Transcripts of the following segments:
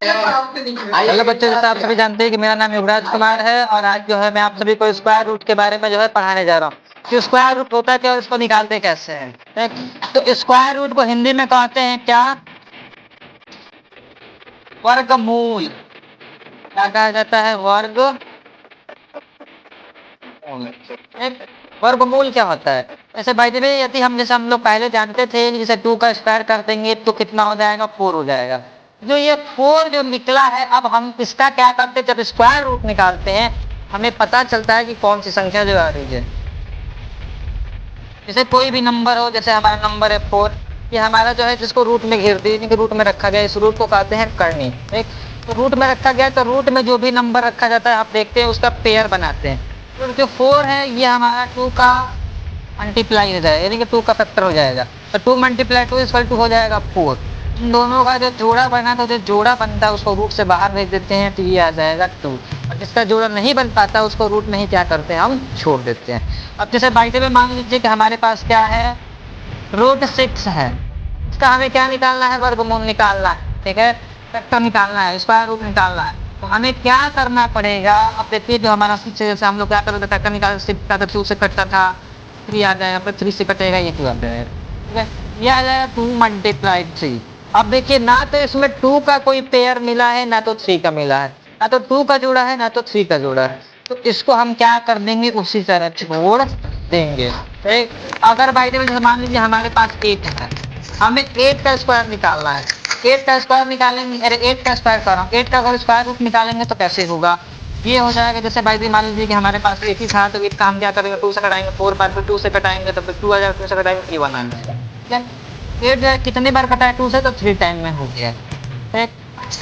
Hello बच्चों, जैसा आप सभी जानते हैं कि मेरा नाम युवराज कुमार है और आज जो है मैं आप सभी को स्क्वायर रूट के बारे में जो है पढ़ाने जा रहा हूँ कि स्क्वायर रूट होता है क्या और इसको निकालते कैसे हैं। ठीक? तो स्क्वायर रूट को हिंदी में कहते हैं क्या? वर्गमूल। क्या कहा जाता है? वर्गमूल। एक वर्गमूल क्या होता है? ऐसे बाय द वे यदि हम लोग पहले जानते थे जैसे 2 का स्क्वायर कर देंगे तो कितना हो जाएगा? 4 हो जाएगा। जो ये 4 जो निकला है, अब हम इसका क्या करते हैं? जब स्क्वायर रूट निकालते हैं हमें पता चलता है कि कौन सी संख्या जो आ रही है। जैसे कोई भी नंबर हो, जैसे हमारा नंबर है 4, ये हमारा जो है जिसको रूट में घेर दिए कि रूट में रखा गया, इस रूट को कहते हैं करनी। ठीक? तो रूट में रखा गया तो रूट में जो भी नंबर रखा जाता है आप देखते हैं उसका पेयर बनाते हैं। तो जो 4 है ये हमारा 2 का मल्टीप्लाई हो जाएगा, यानी कि 2 का फैक्टर हो जाएगा। तो 2 मल्टीप्लाई 2 इक्वल टू हो जाएगा 4। इन दोनों का जो जोड़ा बना तो जो जोड़ा बनता है उसको रूट से बाहर भेज देते हैं तो ये आ जाएगा 2। और जिसका जोड़ा नहीं बन पाता उसको रूट में ही क्या करते हैं? हम छोड़ देते हैं। अब जैसे बाई द वे मान लीजिए कि हमारे पास क्या है? रूट 6 है। इसका हमें क्या निकालना है? वर्गमूल निकालना है। ठीक है, फैक्टर निकालना है, स्क्वायर रूट निकालना है। तो हमें क्या करना पड़ेगा? अब देखिए जो हमारा 6 है, जैसे हम लोग क्या करते थे, फैक्टर निकाल 6 का तो 2 से कटता था, 3 आ जाएगा, फिर 3 से कटेगा, ये 2 आ जाएगा। ठीक है, ये आ जाएगा 2 मल्टीप्लाई 3। अब देखिए ना तो इसमें 2 का कोई पेयर मिला है ना तो 3 का मिला है, ना तो 2 का जोड़ा है ना तो 3 का जोड़ा है। तो इसको हम क्या कर देंगे? उसी तरह छोड़ देंगे। ठीक? अगर बाई द वे मान लीजिए हमारे पास 8 है, हमें 8 का स्क्वायर निकालना है। 8 का स्क्वायर निकालेंगे, अरे 8 का स्क्वायर कर रहा हूँ, 8 का अगर स्क्वायर रूट निकालेंगे तो कैसे होगा? ये हो जाएगा जैसे बाई द वे मान लीजिए कि हमारे पास 8 ही था तो 8 का हम क्या करेंगे? 2 से कटाएंगे, 4 बार फिर 2 से कटाएंगे तो फिर 2 आ जाएगा, 2 से कटाएंगे 3 1 आ जाएगा। ठीक है, 8 जो है कितने बार कटा है 2 से? तो 3 टाइम में हो गया। ठीक?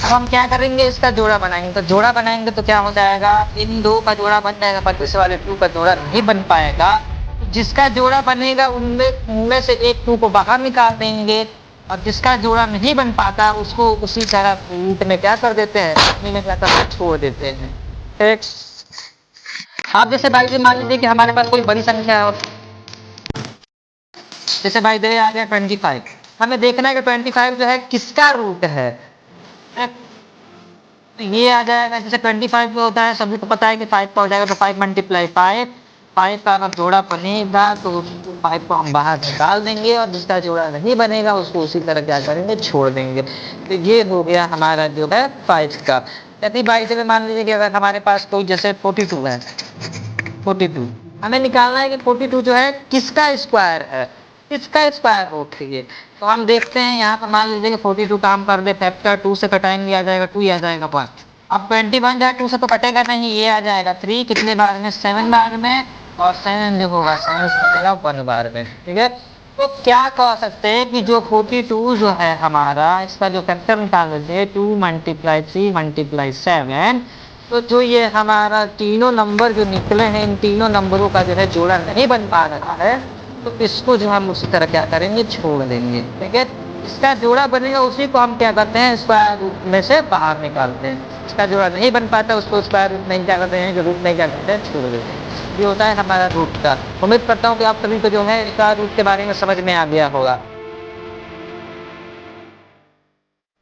अब हम क्या करेंगे? इसका जोड़ा बनाएंगे। तो जोड़ा बनाएंगे तो क्या हो जाएगा? इन 2 का जोड़ा बन जाएगा, पर दूसरे वाले 2 का जोड़ा नहीं बन पाएगा। तो जिसका जोड़ा बनेगा उनमें उनमें से एक 2 को बाहर निकाल देंगे और जिसका जोड़ा नहीं बन पाता उसको उसी तरह रूट में क्या कर देते हैं? अपने में क्या करते हैं? छोड़ देते हैं। ठीक? आप जैसे भाई जी मान लीजिए कि हमारे पास कोई बड़ी संख्या हो, जैसे भाई दे आ गया 25। हमें देखना है कि 25 जो है किसका रूट है। तो ये आ जाएगा जैसे 25 जो होता है सभी को पता है कि 5 का हो जाएगा, तो 5 मल्टीप्लाई 5। 5 का अगर जोड़ा बनेगा तो 5 को हम बाहर निकाल देंगे और जिसका जोड़ा नहीं बनेगा उसको उसी तरह क्या करेंगे? छोड़ देंगे। तो ये हो गया हमारा जो है 5 का। यदि बाई से मान लीजिए कि अगर हमारे पास कोई जैसे 42 है, 42 हमें निकालना है कि 42 जो है किसका स्क्वायर है? इसका स्क्वायर रूट है ये। तो हम देखते हैं यहाँ पर मान लीजिए कि 42 काम कर दे, फैक्टर 2 से कटाएंगे आ जाएगा 2 ही आ जाएगा 5। अब 21 जाए 2 से तो कटेगा नहीं, ये आ जाएगा 3 कितने बार में? 7 बार में। और 7 जो होगा 7 कटेगा 1 बार में। ठीक है, तो क्या कह सकते हैं कि जो 42 जो है हमारा, इसका जो फैक्टर निकाल लेते हैं 2 मल्टीप्लाई 3 मल्टीप्लाई 7, तो जो ये हमारा तीनों नंबर जो निकले हैं इन तीनों नंबरों का जो है जोड़ा नहीं बन पा रहा है, तो इसको जो हम उसी तरह क्या करेंगे? छोड़ देंगे। ठीक है, इसका जोड़ा बनेगा उसी को हम क्या करते हैं? स्क्वायर रूट में से बाहर निकालते हैं। इसका जोड़ा नहीं बन पाता उसको स्क्वायर रूट नहीं क्या करते हैं? जो रूट नहीं क्या करते हैं? छोड़ देते हैं। ये होता है हमारा रूट का। उम्मीद करता हूँ कि आप सभी को जो है स्क्वायर रूट के बारे में समझ में आ गया होगा।